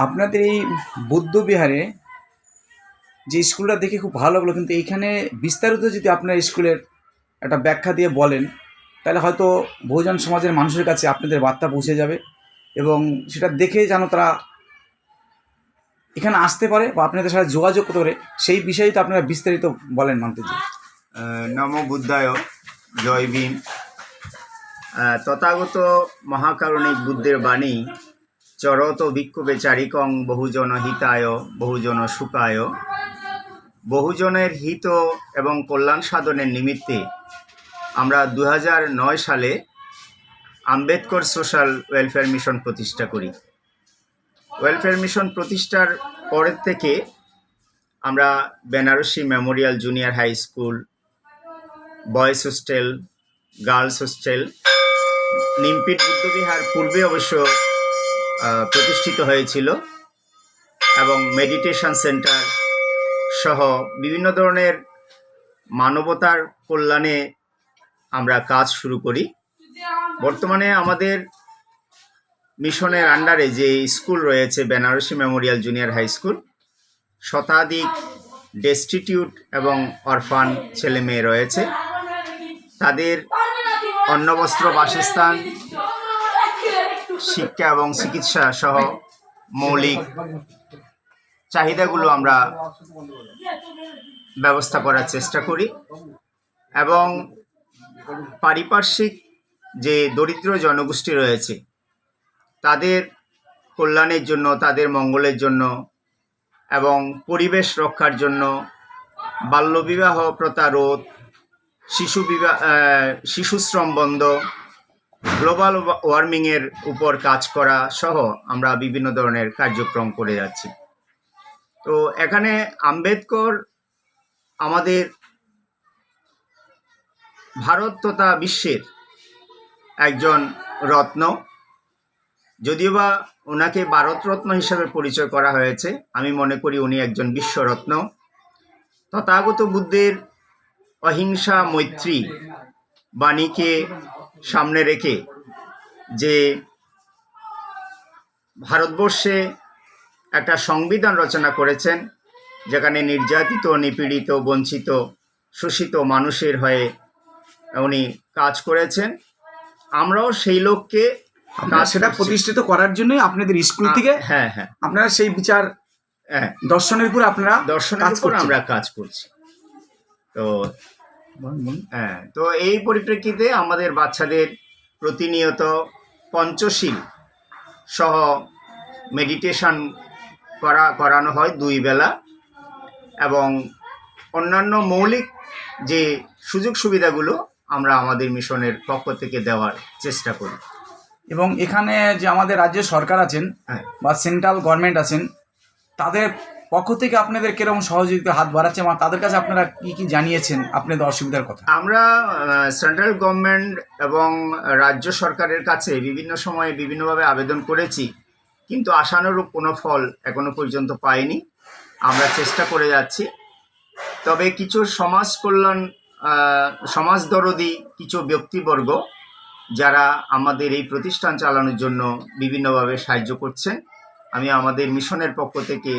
আপনাদের এই বৌদ্ধবিহারে যে স্কুলটা দেখে খুব ভালো লাগলো, কিন্তু এইখানে বিস্তারিত যদি আপনার স্কুলের একটা ব্যাখ্যা দিয়ে বলেন, তাহলে হয়তো বহুজন সমাজের মানুষের কাছে আপনাদের বার্তা পৌঁছে যাবে এবং সেটা দেখে যেন তারা এখানে আসতে পারে বা আপনাদের সাথে যোগাযোগ করতে পারে, সেই বিষয়ে তো আপনারা বিস্তারিত বলেন মান্তুজি। নমো বুদ্ধায়, জয় ভীম। তথাগত মহাকারণিক বুদ্ধের বাণী চরত ভিক্ষুবে চারিকং বহুজন হিতায় বহুজন সুখায়। বহুজনের হিত এবং কল্যাণ সাধনের নিমিত্তে আমরা 2009 সালে আম্বেদকর সোশ্যাল ওয়েলফেয়ার মিশন প্রতিষ্ঠা করি। ওয়েলফেয়ার মিশন প্রতিষ্ঠার পরের থেকে আমরা Benarasi memorial junior high school, boys hostel, girls hostel, Nimpith বুদ্ধবিহার পূর্বে অবশ্য প্রতিষ্ঠিত হয়েছিল এবং মেডিটেশন সেন্টার সহ বিভিন্ন ধরনের মানবতার কল্যাণে আমরা কাজ শুরু করি। বর্তমানে আমাদের মিশনের আন্ডারে যে স্কুল রয়েছে Banarasi memorial junior high school, শতাধিক ডেস্টিটিউট এবং অরফান ছেলে মেয়ে রয়েছে। তাদের অন্নবস্ত্র, বাসস্থান, শিক্ষা এবং চিকিৎসা সহ মৌলিক চাহিদাগুলো আমরা ব্যবস্থা করার চেষ্টা করি এবং পারিপার্শ্বিক যে দরিদ্র জনগোষ্ঠী রয়েছে তাদের কল্যাণের জন্য, তাদের মঙ্গলের জন্য এবং পরিবেশ রক্ষার জন্য বাল্যবিবাহ প্রথা রোধ, শিশুশ্রম বন্ধ, গ্লোবাল ওয়ার্মিংয়ের উপর কাজ করা সহ আমরা বিভিন্ন ধরনের কার্যক্রম করে যাচ্ছি। তো এখানে আম্বেদকর আমাদের ভারত তথা বিশ্বের একজন রত্ন, যদিও বা ওনাকে ভারতরত্ন হিসাবে পরিচয় করা হয়েছে, আমি মনে করি উনি একজন বিশ্বরত্ন। তথাগত বুদ্ধের অহিংসা মৈত্রী বাণীকে সামনে রেখে যে ভারতবর্ষে একটা সংবিধান রচনা করেছেন, যেখানে নির্যাতিত, নিপীড়িত, বঞ্চিত, শোষিত মানুষের হয়ে উনি কাজ করেছেন। আমরাও সেই লোককে সেটা প্রতিষ্ঠিত করার জন্যই আপনাদের স্কুল থেকে আপনারা সেই বিচার দর্শনের উপর আমরা কাজ করছি। তো তো এই পরিপ্রেক্ষিতে আমাদের বাচ্চাদের প্রতিনিয়ত পঞ্চশীল সহ মেডিটেশন করানো হয় 2 বেলা এবং অন্যান্য মৌলিক যে সুযোগ সুবিধাগুলো আমরা আমাদের মিশনের পক্ষ থেকে দেওয়ার চেষ্টা করি। এবং এখানে যে আমাদের রাজ্য সরকার আছেন বা সেন্ট্রাল গভর্নমেন্ট আছেন, তাদের পক্ষ থেকে আপনাদের কিরকম সহযোগিতা হাত বাড়াচ্ছে এবং তাদের কাছে আপনারা কি কি জানিয়েছেন আপনাদের অসুবিধার কথা? আমরা সেন্ট্রাল গভর্নমেন্ট এবং রাজ্য সরকারের কাছে বিভিন্ন সময়ে বিভিন্নভাবে আবেদন করেছি, কিন্তু আশানুরূপ কোনো ফল এখনো পর্যন্ত পাইনি। আমরা চেষ্টা করে যাচ্ছি। তবে কিছু সমাজদরদী কিছু ব্যক্তিবর্গ যারা আমাদের এই প্রতিষ্ঠান চালানোর জন্য বিভিন্নভাবে সাহায্য করছেন, আমি আমাদের মিশনের পক্ষ থেকে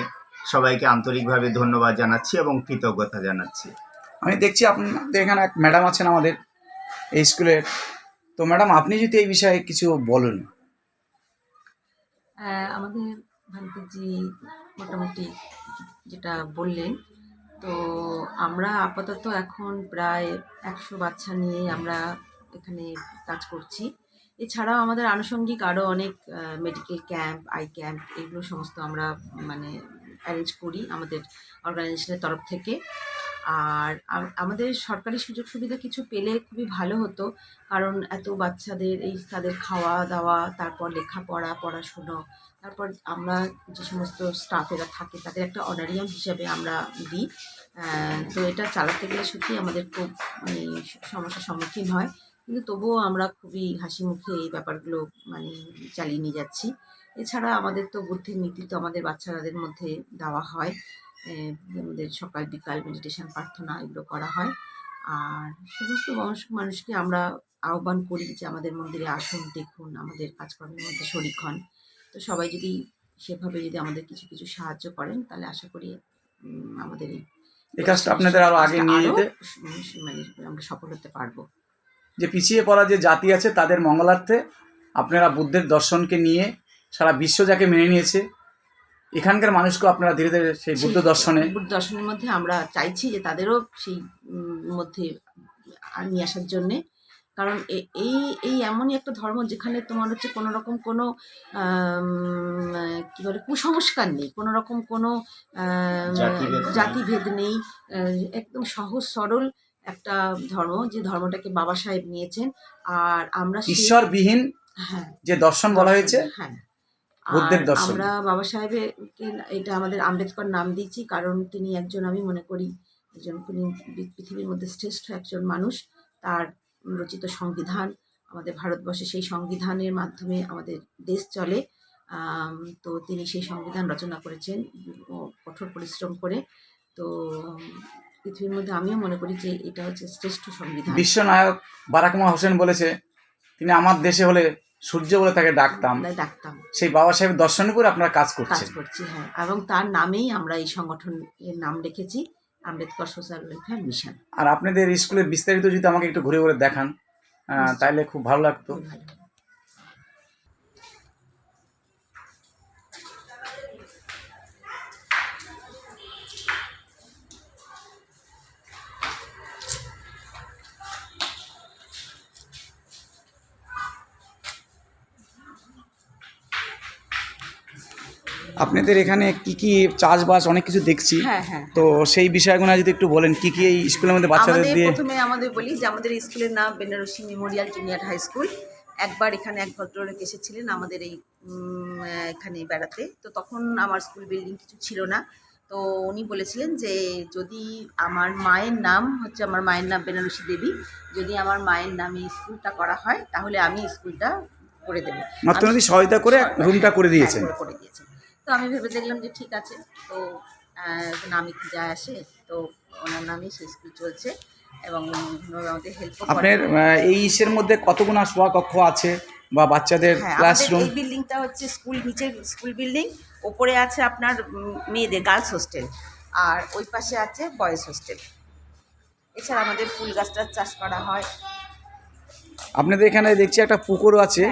সবাইকে আন্তরিকভাবে ধন্যবাদ জানাচ্ছি এবং কৃতজ্ঞতা জানাচ্ছি। আমি দেখছি আপনাদের এখানে এক ম্যাডাম আছেন আমাদের এই স্কুলের, তো ম্যাডাম আপনি যদি এই বিষয়ে কিছু বলুন। আমাদের ভান্তিজি মোটামুটি যেটা বললেন, তো আমরা আপাতত এখন প্রায় 100 বাচ্চা নিয়ে আমরা এখানে কাজ করছি। এছাড়াও আমাদের আনুষঙ্গিক আরও অনেক মেডিকেল ক্যাম্প, আই ক্যাম্প, এগুলো সমস্ত আমরা অ্যারেঞ্জ করি আমাদের অর্গানাইজেশনের তরফ থেকে। আর আমাদের সরকারি সুযোগ সুবিধা কিছু পেলে খুবই ভালো হতো, কারণ এত বাচ্চাদের তাদের খাওয়া দাওয়া, তারপর লেখাপড়া, পড়াশুনো, তারপর আমরা যে সমস্ত স্টাফেরা থাকে তাদের একটা অনারিয়াম হিসাবে আমরা দিই। তো এটা চালাতে গেলে সত্যি আমাদের খুব সমস্যার সম্মুখীন হয়, কিন্তু তবুও আমরা খুবই হাসি মুখে এই ব্যাপারগুলো চালিয়ে নিয়ে যাচ্ছি। এছাড়া আমাদের তো বুদ্ধির নীতি তো আমাদের বাচ্চাদের মধ্যে দেওয়া হয়, আমাদের সকাল বিকাল মেডিটেশন, প্রার্থনা এগুলো করা হয়। আর সমস্ত মানুষকে আমরা আহ্বান করি যে আমাদের মন্দিরে আসুন, দেখুন, আমাদের কাজকর্মের মধ্যে শরিক হন। তো সবাই যদি সেভাবে যদি আমাদের কিছু কিছু সাহায্য করেন তাহলে আশা করি আমাদের এই কাজটা আপনাদের আরো আগে নিয়ে যেতে মানে আমরা সফল হতে পারবো। যে পিছিয়ে পড়া যে জাতি আছে তাদের মঙ্গলার্থে আপনারা বুদ্ধের দর্শনকে নিয়ে সারা বিশ্ব যাকে মেনে নিয়েছে, এখানকার মানুষকেও আপনারা ধীরে ধীরে সেই বুদ্ধ দর্শনের মধ্যে আমরা চাইছি যে তাদেরও সেই মধ্যে নিয়ে আসার জন্যে। কারণ এই এই এমনই একটা ধর্ম যেখানে তোমার হচ্ছে কোনো রকম কোনো কী বলে কুসংস্কার নেই, কোনো রকম কোনো জাতিভেদ নেই, একদম সহজ সরল একটা ধর্ম, যে ধর্মটাকে বাবা সাহেব নিয়েছেন। আর আমরা ঈশ্বরবিহীন যে দর্শন বলা হয়েছে, হ্যাঁ, বুদ্ধের দর্শন। আমরা বাবা সাহেবকে এটা আমাদের আম্বেদকর নাম দিয়েছি, কারণ তিনি একজন, আমি মনে করি একজন পৃথিবীর মধ্যে শ্রেষ্ঠ একজন মানুষ। তার রচিত সংবিধান, আমাদের ভারতবর্ষে সেই সংবিধানের মাধ্যমে আমাদের দেশ চলে। তো তিনি সেই সংবিধান রচনা করেছেন কঠোর পরিশ্রম করে। তো পৃথিবীর মধ্যে আমিও মনে করি যে এটা হচ্ছে শ্রেষ্ঠ সংবিধান। বিশ্বনায়ক বারাক ওবামা হোসেন বলেছে, তিনি আমার দেশে হলে সূর্য বলে তাকে ডাকতাম। সেই বাবা সাহেবের দর্শনের উপর আপনারা কাজ করছি, হ্যাঁ, এবং তার নামেই আমরা এই সংগঠনের নাম রেখেছি আম্বেদকর সোশ্যাল ওয়েলফেয়ার মিশন। আর আপনাদের স্কুলের বিস্তারিত যদি আমাকে একটু ঘুরে ঘুরে দেখান তাহলে খুব ভালো লাগতো। আপনাদের এখানে কি কি চাষবাস অনেক কিছু দেখছি, তো সেই বিষয়গুলো যদি একটু বলেন, কি কি এই স্কুলের মধ্যে বাচ্চাদের দিয়ে। প্রথমে আমাদের বলি যে আমাদের স্কুলের নাম Banarasi memorial junior high school. একবার এখানে এক ভদ্রলোক এসেছিলেন আমাদের এই এখানে বেড়াতে। তো তখন আমার স্কুল বিল্ডিং কিছু ছিল না, তো উনি বলেছিলেন যে যদি আমার মায়ের নাম বেনারসি দেবী, যদি আমার মায়ের নামে স্কুলটা করা হয় তাহলে আমি স্কুলটা করে দেবো। মাত্র সহায়তা করে রুমটা করে দিয়েছেন। তো আমি ভেবে দেখলাম যে ঠিক আছে, তো নামে কি যায় আসে, তো ওনার নামেই সেই স্কুল চলছে এবং আমাদের হেল্প। আপনার এই ইসের মধ্যে কতগুলো কক্ষ আছে বা বাচ্চাদের ক্লাসরুম? এই বিল্ডিংটা হচ্ছে স্কুল, নিচে স্কুল বিল্ডিং, ওপরে আছে আপনার মেয়েদের গার্লস হোস্টেল, আর ওই পাশে আছে বয়েজ হোস্টেল। এছাড়া আমাদের ফুল গাছটার চাষ করা হয়। আপনাদের এখানে দেখছি একটা পুকুরও আছে,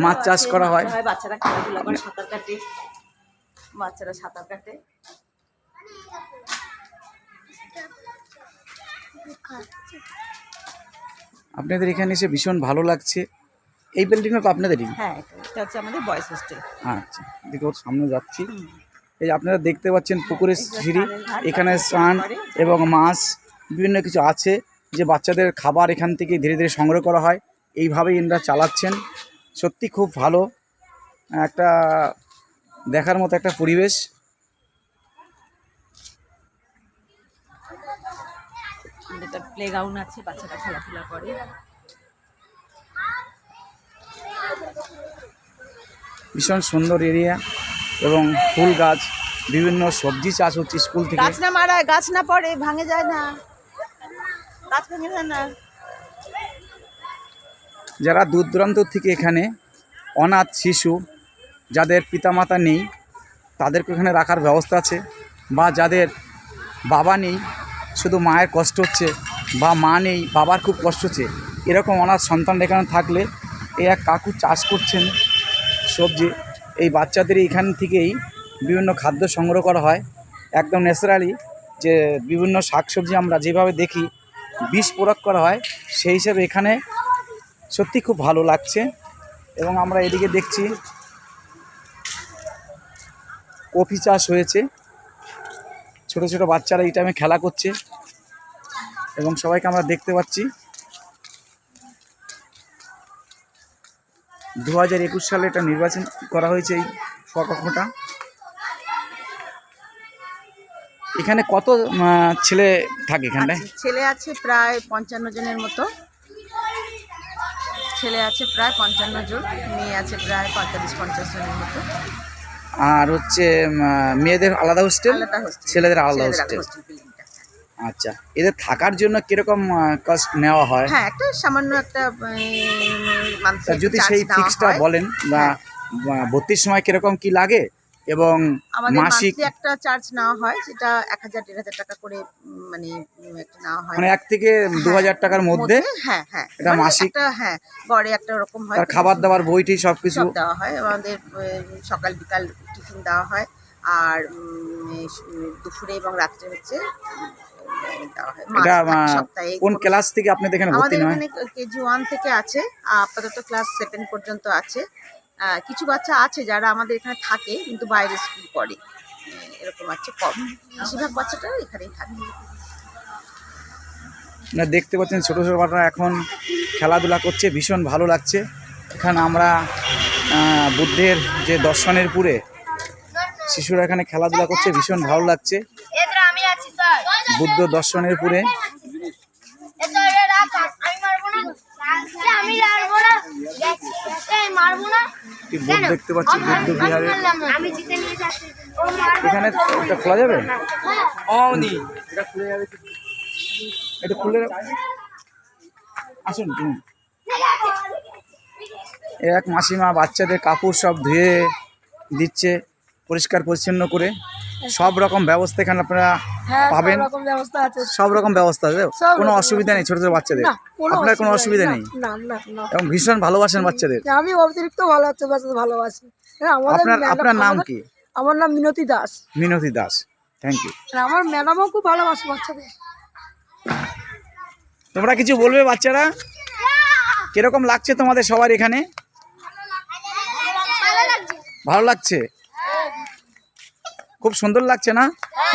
মাছ চাষ করা হয়। বাচ্চারা খেলাধুলা করে, সাঁতার কাটে, বাচ্চারা সাঁতার কাটে। আপনাদের এখানে এসে ভীষণ ভালো লাগছে। এই বিল্ডিংটা তো আপনাদেরই? হ্যাঁ, এটা হচ্ছে আমাদের বয়েজ হোস্টেল। আচ্ছা, দেখো সামনে যাচ্ছি। এই যে আপনারা দেখতে পাচ্ছেন পুকুরের সিঁড়ি, এখানে স্নান এবং মাছ বিভিন্ন কিছু আছে, যে বাচ্চাদের খাবার এখান থেকে ধীরে ধীরে সংগ্রহ করা হয়। এইভাবেই এনারা চালাচ্ছেন। সত্যি খুব ভালো একটা দেখার মতো একটা পরিবেশ। প্লেগ্রাউন্ড আছে, বাচ্চারা খেলাধুলা করে। ভীষণ সুন্দর এরিয়া এবং ফুল গাছ, বিভিন্ন সবজি চাষ হচ্ছে স্কুল থেকে। গাছ না মারায়, গাছ না পড়ে, ভাঙে যায় না, গাছ ভেঙে যায় না। যারা দূর দূরান্ত থেকে এখানে অনাথ শিশু, যাদের পিতামাতা নেই, তাদেরকে এখানে রাখার ব্যবস্থা আছে, বা যাদের বাবা নেই, শুধু মায়ের কষ্ট হচ্ছে, বা মা নেই, বাবার খুব কষ্ট হচ্ছে, এরকম অনাথ সন্তান এখানে থাকলে এই এক কাকু চাষ করছেন সবজি। এই বাচ্চাদের এইখান থেকেই বিভিন্ন খাদ্য সংগ্রহ করা হয় একদম ন্যাচারালি, যে বিভিন্ন শাকসবজি আমরা যেভাবে দেখি বিষ প্রয়োগ করা হয়, সেই হিসাবে এখানে সত্যি খুব ভালো লাগছে। এবং আমরা এদিকে দেখছি কফি চাষ হয়েছে, ছোট ছোট বাচ্চারা এই টাইমে খেলা করছে এবং সবাইকে আমরা দেখতে পাচ্ছি। 2021 সালে এটা নির্বাচন করা হয়েছে এই কক্ষটা। এখানে কত ছেলে থাকে এখানটায়? ছেলে আছে প্রায় 55 জনের মতো, ছেলে আছে প্রায় 55 জন, মেয়ে আছে প্রায় 45-50 জনের মতো। আর হচ্ছে মেয়েদের আলাদা হোস্টেল, ছেলেদের আলাদা হোস্টেল। আচ্ছা, এদের থাকার জন্য কিরকম কস্ট নেওয়া হয়? হ্যাঁ, একটা সামান্য একটা যদি সেই ফিক্সটা বলেন, বা ভর্তির সময় কিরকম কি লাগে, এবং আমাদের মাসিক মান্থলি একটা চার্জ নেওয়া হয়, সেটা 1,000-1,500 টাকা করে মানে একটা নেওয়া হয়। মানে 1 থেকে 2,000 টাকার মধ্যে হ্যাঁ হ্যাঁ, এটা মানে মাসিক একটা, হ্যাঁ, গড়ে একটা রকম হয়। তার খাবার দাবার বইটি সব কিছু সব দেওয়া হয় আমাদের, সকাল বিকাল টিফিন দেওয়া হয়, আর দুপুরে এবং রাত্রে হচ্ছে দেওয়া হয় মাছ এটা থাকে সপ্তাহে। কোন ক্লাস থেকে আপনাদের এখানে ভর্তি আমাদের নয়? এখানে কেজি 1 থেকে আছে, আপাতত ক্লাস 7 পর্যন্ত আছে। কিছু বাচ্চা আছে যারা আমাদের এখানে থাকে কিন্তু বাইরে স্কুল পড়ে, এরকম আছে কম। বেশিরভাগ বাচ্চাটা এখানেই থাকে। না, দেখতে পাচ্ছেন ছোটো ছোটো বাচ্চারা এখন খেলাধুলা করছে, ভীষণ ভালো লাগছে। এখানে আমরা বুদ্ধের যে দর্শনের পুরে শিশুরা এখানে খেলাধুলা করছে, ভীষণ ভালো লাগছে। বুদ্ধ দর্শনের পুরে বোর্ড দেখতে পাচ্ছি বুদ্ধ বিহারে। এখানে এটা খোলা যাবে? এটা খুলে যাবে, এটা খুলে আসুন তুমি। এক মাসিমা বাচ্চাদের কাপড় সব ধুয়ে দিচ্ছে, পরিষ্কার পরিচ্ছন্ন করে। সব রকম ব্যবস্থা এখানে আপনারা পাবেন, সব রকম ব্যবস্থা আছে, কোনো অসুবিধা নেই ছোটো ছোটো বাচ্চাদের। আপনার কোনো অসুবিধা নেই এবং ভীষণ ভালোবাসেন বাচ্চাদের। আমি অতিরিক্ত ভালোবাসি। আপনার নাম কি? আমার নাম মিনতি দাস। মিনতি দাস, থ্যাংক ইউ। আমার ম্যাডামও খুব ভালোবাসে বাচ্চাদের। তোমরা কিছু বলবে বাচ্চারা? কিরকম লাগছে তোমাদের সবার এখানে? ভালো লাগছে, খুব সুন্দর লাগছে না?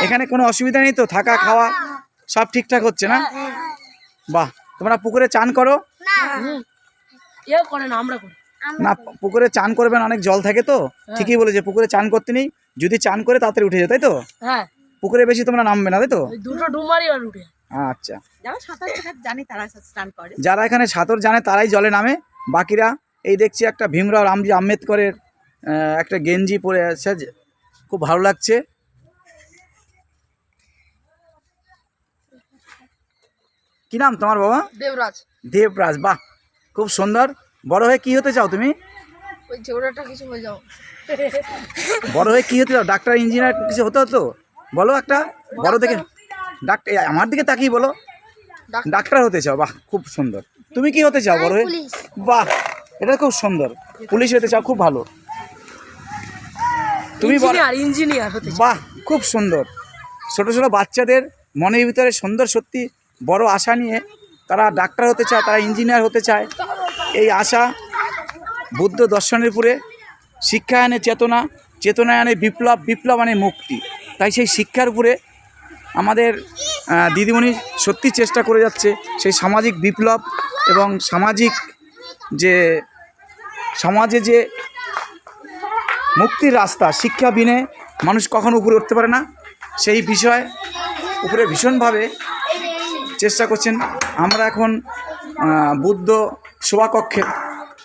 এখানে কোনো অসুবিধা নেই তো? থাকা খাওয়া সব ঠিকঠাক হচ্ছে না? বাহ, তোমরা পুকুরে চান করো না? পুকুরে চান করবেন, অনেক জল থাকে তো। ঠিকই বলেছে, পুকুরে চান করতে নেই, যদি চান করে তাড়াতাড়ি উঠে যায়, তাই তো? পুকুরে বেশি তোমরা নামবে না, তাই তো? আচ্ছা, যারা সাঁতার জানে তারা স্নান করে। যারা এখানে সাঁতার জানে তারাই জলে নামে, বাকিরা এই দেখছি একটা ভীমরাও রামজি আম্বেদকরের একটা গেঞ্জি পরে আছে, খুব ভালো লাগছে। কি নাম তোমার বাবা? দেবরাজ। দেবরাজ, বাহ, খুব সুন্দর। বড় হয়ে কি হতে চাও তুমি? ওই ছোটটা কিছু হয়ে যাও। বড় হয়ে কি হতে চাও? ডাক্তার, ইঞ্জিনিয়ার কিছু হতে হতো? বলো একটা বড় থেকে। ডাক্তার, আমার দিকে তাকিয়ে বলো। ডাক্তার হতে চাও, বাহ, খুব সুন্দর। তুমি কি হতে চাও বড় হয়ে? বাহ, এটা খুব সুন্দর। পুলিশ হতে চাও, খুব ভালো। তুমি ইঞ্জিনিয়ার হতে চাই। বাহ, খুব সুন্দর। ছোটো ছোটো বাচ্চাদের মনের ভিতরে সুন্দর, সত্যি বড় আশা নিয়ে তারা ডাক্তার হতে চায়, তারা ইঞ্জিনিয়ার হতে চায়। এই আশা বুদ্ধ দর্শনের উপরে শিক্ষা আনে চেতনা, চেতনায় আনে বিপ্লব, বিপ্লব আনে মুক্তি। তাই সেই শিক্ষার উপরে আমাদের দিদিমণি সত্যি চেষ্টা করে যাচ্ছে সেই সামাজিক বিপ্লব এবং সামাজিক যে সমাজে যে মুক্তির রাস্তা, শিক্ষা বিনে মানুষ কখনো উপরে উঠতে পারে না, সেই বিষয় উপরে ভীষণভাবে চেষ্টা করছেন। আমরা এখন বুদ্ধ সভাকক্ষে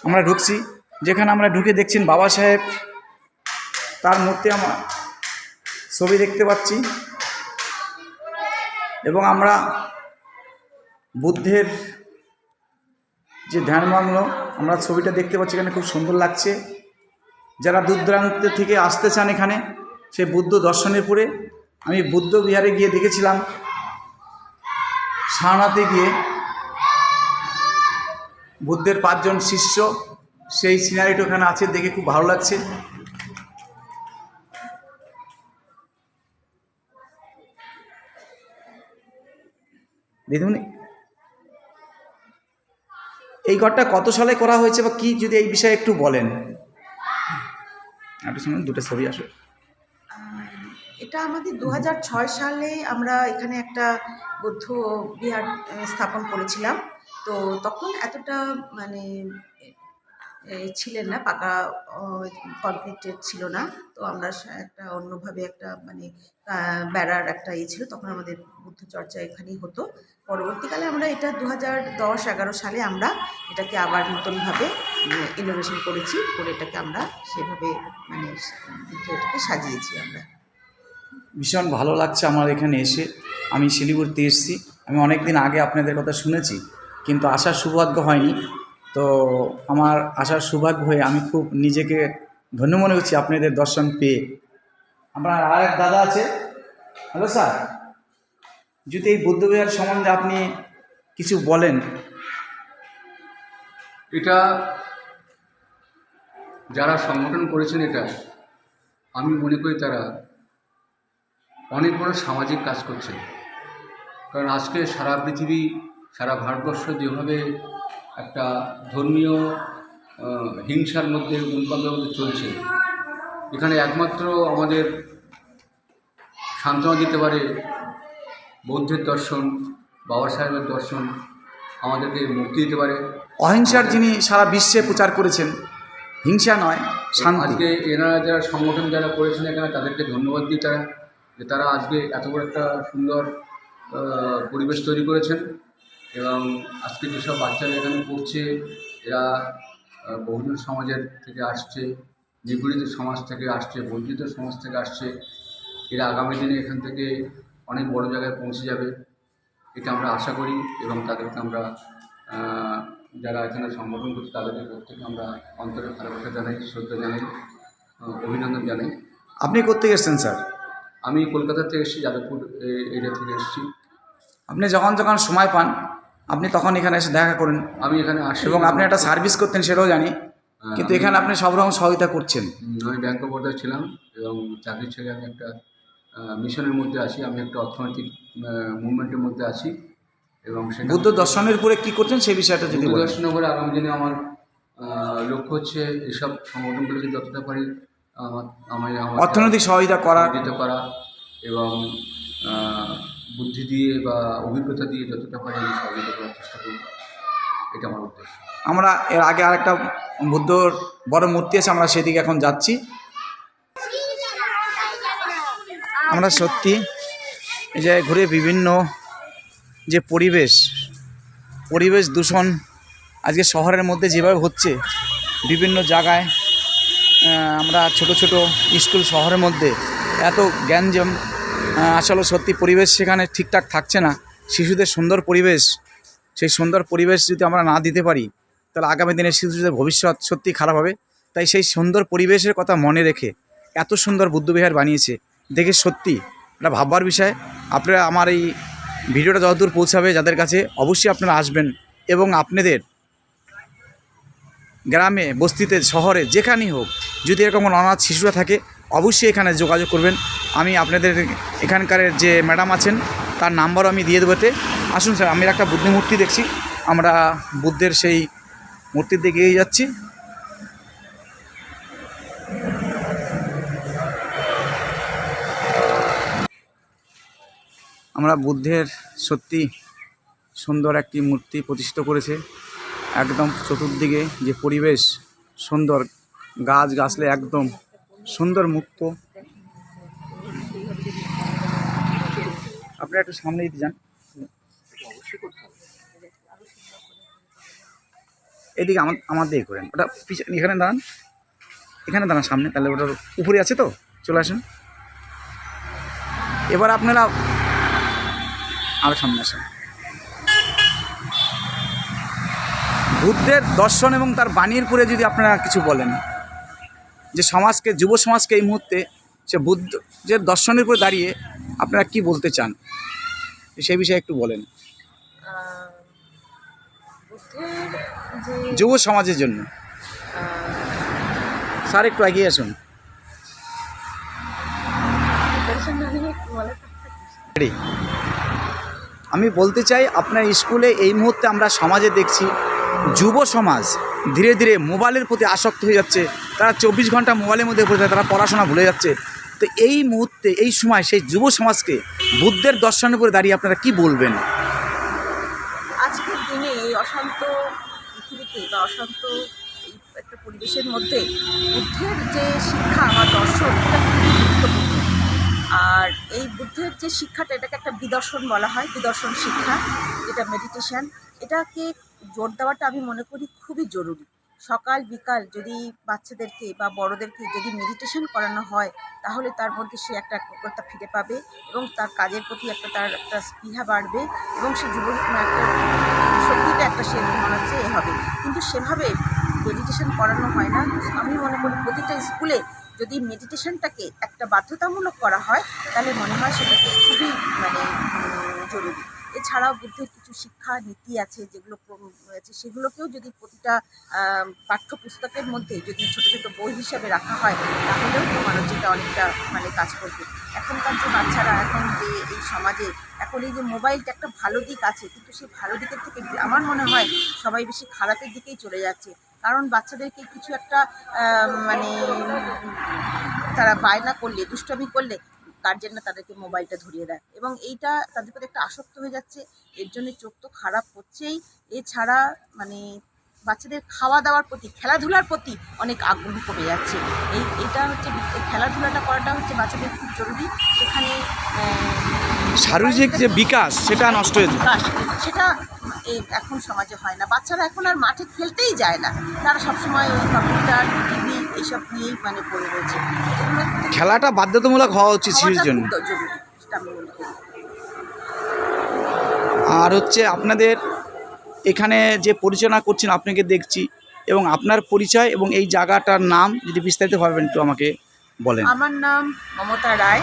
আমরা ঢুকছি, যেখানে আমরা ঢুকে দেখছেন বাবা সাহেব তার মূর্তি আমার ছবি দেখতে পাচ্ছি, এবং আমরা বুদ্ধের যে ধ্যানমগ্ন আমরা ছবিটা দেখতে পাচ্ছি। এখানে খুব সুন্দর লাগছে। যারা দূর দূরান্ত থেকে আসতে চান এখানে সেই বুদ্ধ দর্শনের পরে, আমি বুদ্ধ বিহারে গিয়ে দেখেছিলাম সারনাথে গিয়ে বুদ্ধের 5 জন শিষ্য, সেই সিনারিটা ওখানে আছে, দেখে খুব ভালো লাগছে। দিদিমণি, এই ঘরটা কত সালে করা হয়েছে বা কি, যদি এই বিষয়ে একটু বলেন। একটু শুনুন, দুটো ছবি আসবে। এটা আমাদের 2006 সালে আমরা এখানে একটা বৌদ্ধ বিহার স্থাপন করেছিলাম। তো তখন এতটা মানে ছিলেন না, পাকা কনক্রিটের ছিল না। তো আমরা একটা অন্যভাবে একটা মানে বেড়ার একটা ছিল, তখন আমাদের বুদ্ধ চর্চা এখানেই হতো। পরবর্তীকালে আমরা এটা 2010-11 সালে আমরা এটাকে আবার নতুনভাবে ইনোভেশন করেছি, করে এটাকে আমরা সেভাবে মানে এটাকে সাজিয়েছি আমরা। ভীষণ ভালো লাগছে আমার এখানে এসে। আমি শিলিগুড়িতে এসেছি, আমি অনেক দিন আগে আপনাদের কথা শুনেছি, কিন্তু আসার সৌভাগ্য হয়নি। তো আমার আসার সৌভাগ্য হয়ে আমি খুব নিজেকে ধন্য মনে করছি আপনাদের দর্শন পেয়ে। আমরা আর এক দাদা আছে। হ্যালো স্যার, যদি এই বৌদ্ধবিহার সম্বন্ধে আপনি কিছু বলেন। এটা যারা সংগঠন করেছেন, এটা আমি মনে করি তারা অনেক বড় সামাজিক কাজ করছে। কারণ আজকে সারা পৃথিবী, সারা ভারতবর্ষ যেভাবে একটা ধর্মীয় হিংসার মধ্যে উন্মাদের মধ্যে চলছে, এখানে একমাত্র আমাদের সান্ত্বনা দিতে পারে বৌদ্ধের দর্শন, বাবা সাহেবের দর্শন আমাদেরকে মুক্তি দিতে পারে। অহিংসার যিনি সারা বিশ্বে প্রচার করেছেন, হিংসা নয় শান্তি। আজকে এনারা যারা সংগঠন যারা করেছেন এখানে, তাদেরকে ধন্যবাদ দিই তারা, যে তারা আজকে এত বড় একটা সুন্দর পরিবেশ তৈরি করেছেন। এবং আজকে যেসব বাচ্চারা এখানে পড়ছে, এরা বহুজন সমাজের থেকে আসছে, নিপীড়িত সমাজ থেকে আসছে, বঞ্চিত সমাজ থেকে আসছে। এরা আগামী দিনে এখান থেকে অনেক বড় জায়গায় পৌঁছে যাবে, এটা আমরা আশা করি। এবং তাদেরকে আমরা যারা এখানে সংগঠন করছে তাদেরকে প্রত্যেকে আমরা অন্তরে ভালোবাসা জানাই, শ্রদ্ধা জানাই, অভিনন্দন জানাই। আপনি কোত্থেকে এসেছেন স্যার? আমি কলকাতা থেকে এসেছি, যাদবপুর এরিয়া থেকে এসেছি। আপনি যখন যখন সময় পান আপনি তখন এখানে এসে দেখা করেন, আমি এখানে আসি এবং আপনি একটা সার্ভিস করতেন সেটাও জানি, কিন্তু এখানে আপনি সব রকম সহযোগিতা করছেন। আমি ব্যাংক অফ বরোদায় ছিলাম এবং চাকরি ছেড়ে আমি একটা মিশনের মধ্যে আছি। আমি একটা অর্থনৈতিক মুভমেন্টের মধ্যে আছি এবং বুদ্ধ দর্শনের উপরে কি করছেন সেই বিষয়টা যদি বুদ্ধ বলেন। দর্শনের উপরে আগামী দিনে আমার লক্ষ্য হচ্ছে এসব সংগঠনগুলোকে যতটা পারি আমার অর্থনৈতিক সহযোগিতা করা এবং বুদ্ধি দিয়ে বা অভিজ্ঞতা দিয়ে যতটা পারি আমি সহযোগিতা করার চেষ্টা করব, এটা আমার উদ্দেশ্য। আমরা এর আগে আরেকটা বুদ্ধর বড় মূর্তি আছে, আমরা সেদিকে এখন যাচ্ছি। আমরা সত্যি এই জায়গায় ঘুরে বিভিন্ন যে পরিবেশ দূষণ আজকে শহরের মধ্যে যেভাবে হচ্ছে, বিভিন্ন জায়গায় আমরা ছোট ছোট স্কুল শহরের মধ্যে এত গ্যাঞ্জাম, আসলে সত্যি পরিবেশ সেখানে ঠিকঠাক থাকছে না। শিশুদের সুন্দর পরিবেশ, সেই সুন্দর পরিবেশ যদি আমরা না দিতে পারি তাহলে আগামী দিনে শিশুদের ভবিষ্যৎ সত্যি খারাপ হবে। তাই সেই সুন্দর পরিবেশের কথা মনে রেখে এত সুন্দর বুদ্ধবিহার বানিয়েছে, দেখে সত্যি এটা ভাববার বিষয়। আপনারা আমার এই ভিডিওটা যতদূর পৌঁছাবে যাদের কাছে, অবশ্যই আপনারা আসবেন এবং আপনাদের গ্রামে, বস্তিতে, শহরে, যেখানেই হোক, যদি এরকম অনাথ শিশুরা থাকে অবশ্যই এখানে যোগাযোগ করবেন। আমি আপনাদের এখানকার যে ম্যাডাম আছেন তার নাম্বারও আমি দিয়ে দেবো। আসুন স্যার, আমি একটা বুদ্ধ মূর্তি দেখছি, আমরা বুদ্ধের সেই মূর্তির দিকে এগিয়ে যাচ্ছি। আমরা বুদ্ধের সত্যি সুন্দর একটি মূর্তি প্রতিষ্ঠিত করেছে। একদম চতুর্দিকে যে পরিবেশ সুন্দর, গাছ গাছলে একদম সুন্দর মুক্ত। আপনারা একটু সামনে দিতে যান, এদিকে আমার দিকে করেন, ওটা পিছনে এখানে দাঁড়ান সামনে, তাহলে ওটার উপরে আছে তো, চলে আসেন। এবার আপনারা আরও সামনে আসেন। বুদ্ধের দর্শন এবং তার বাণীর উপরে যদি আপনারা কিছু বলেন, যে সমাজকে, যুব সমাজকে এই মুহূর্তে সে বুদ্ধের দর্শনের উপরে দাঁড়িয়ে আপনারা কি বলতে চান, সেই বিষয়ে একটু বলেন। যুব সমাজের জন্য স্যার একটু এগিয়ে আসুন। আমি বলতে চাই, আপনার স্কুলে এই মুহূর্তে আমরা সমাজে দেখছি যুব সমাজ ধীরে ধীরে মোবাইলের প্রতি আসক্ত হয়ে যাচ্ছে। তারা 24 ঘন্টা মোবাইলের মধ্যে পড়ে যায়, তারা পড়াশোনা ভুলে যাচ্ছে। তো এই মুহূর্তে, এই সময় সেই যুব সমাজকে বুদ্ধের দর্শনের উপরে দাঁড়িয়ে আপনারা কি বলবেন? আজকের দিনে এই অশান্ত পৃথিবীতে বা অশান্ত এই একটা পরিবেশের মধ্যে বুদ্ধের যে শিক্ষা বা দর্শন, এটা খুবই গুরুত্বপূর্ণ। আর এই বুদ্ধের যে শিক্ষাটা, এটাকে একটা বিদর্শন বলা হয়, বিদর্শন শিক্ষা, এটা মেডিটেশন, এটাকে জোর দেওয়াটা আমি মনে করি খুবই জরুরি। সকাল বিকাল যদি বাচ্চাদেরকে বা বড়োদেরকে যদি মেডিটেশন করানো হয়, তাহলে তার মধ্যে সে একটা একগ্রতা ফিরে পাবে এবং তার কাজের প্রতি তার একটা স্পৃহা বাড়বে এবং সে জীবন একটা শক্তিটা একটা সে মনে হচ্ছে হবে। কিন্তু সেভাবে মেডিটেশন করানো হয় না। আমি মনে করি প্রতিটা স্কুলে যদি মেডিটেশনটাকে একটা বাধ্যতামূলক করা হয় তাহলে মনে হয় সেটাকে খুবই জরুরি। এছাড়াও বুদ্ধের কিছু শিক্ষা নীতি আছে যেগুলো আছে, সেগুলোকেও যদি প্রতিটা পাঠ্যপুস্তকের মধ্যে যদি ছোটো ছোটো বই হিসাবে রাখা হয় তাহলেও মানবজাতি অনেকটা কাজ করবে। এখনকার যে বাচ্চারা এখন যে এই সমাজে এখন এই যে মোবাইলটা একটা ভালো দিক আছে, কিন্তু সেই ভালো দিকের থেকে আমার মনে হয় সবাই বেশি খারাপের দিকেই চলে যাচ্ছে। কারণ বাচ্চাদেরকে কিছু একটা তারা বায়না করলে, দুষ্টামি করলে গার্জেনরা তাদেরকে মোবাইলটা ধরিয়ে দেয় এবং এইটা তাদের প্রতি একটা আসক্ত হয়ে যাচ্ছে। এর জন্য চোখ তো খারাপ হচ্ছেই, এছাড়া বাচ্চাদের খাওয়া দাওয়ার প্রতি, খেলাধুলার প্রতি অনেক আগ্রহ কমে যাচ্ছে। এইটা হচ্ছে খেলাধুলাটা করাটা হচ্ছে বাচ্চাদের খুব জরুরি। সেখানে শারীরিক যে বিকাশ সেটা নষ্ট হয়ে যায়, সেটা এখন সমাজে হয় না। বাচ্চারা এখন আর মাঠে খেলতেই যায় না, তারা সবসময় ওই কম্পিউটার, টিভি এইসব নিয়েই পড়ে রয়েছে। খেলাটা বাধ্যতামূলক হওয়া উচিত শিশুর জন্য। জরুরি, সেটা আমি মনে করি। আর হচ্ছে আপনাদের এখানে যে পরিচালনা করছেন আপনাকে দেখছি, এবং আপনার পরিচয় এবং এই জায়গাটার নাম যদি বিস্তারিত ভাবেন একটু আমাকে বলেন। আমার নাম মমতা রায়,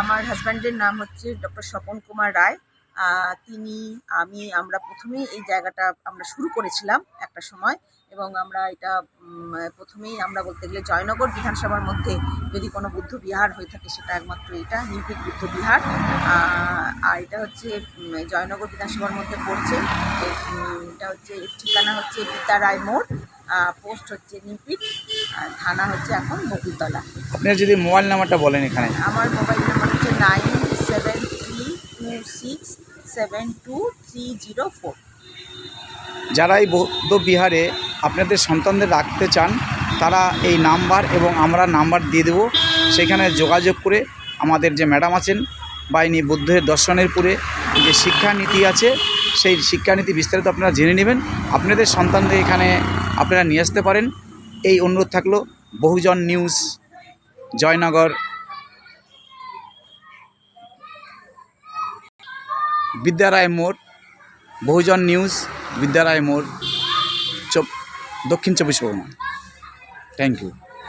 আমার হাজব্যান্ডের নাম হচ্ছে ডক্টর স্বপন কুমার রায়। আমরা প্রথমেই এই জায়গাটা আমরা শুরু করেছিলাম একটা সময়, এবং আমরা এটা প্রথমেই আমরা বলতে গেলে জয়নগর বিধানসভার মধ্যে যদি কোনো বুদ্ধ বিহার হয়ে থাকে সেটা একমাত্র এটা নিউপিক বুদ্ধ বিহার। আর এটা হচ্ছে জয়নগর বিধানসভার মধ্যে পড়ছে। এটা হচ্ছে ঠিকানা হচ্ছে বিদ্যারায় মোড়, পোস্ট হচ্ছে নিউপিক, থানা হচ্ছে এখন বকুলতলা। আপনার যদি মোবাইল নাম্বারটা বলেন এখানে। আমার মোবাইল নাম্বার হচ্ছে 9732272304। যারা এই বৌদ্ধ বিহারে আপনাদের সন্তানদের রাখতে চান তারা এই নাম্বার এবং আমরা নাম্বার দিয়ে দেবো, সেখানে যোগাযোগ করে আমাদের যে ম্যাডাম আছেন বা ইনি বুদ্ধের দর্শনের পরে যে শিক্ষানীতি আছে সেই শিক্ষানীতি বিস্তারিত আপনারা জেনে নেবেন, আপনাদের সন্তানদের এখানে আপনারা নিয়ে আসতে পারেন। এই অনুরোধ থাকলো। বহুজন নিউজ, জয়নগর, বিদ্যারায় মোড়, বহুজন নিউজ, বিদ্যারায় মোড়, দক্ষিণ 24 পরগনা। Thank you.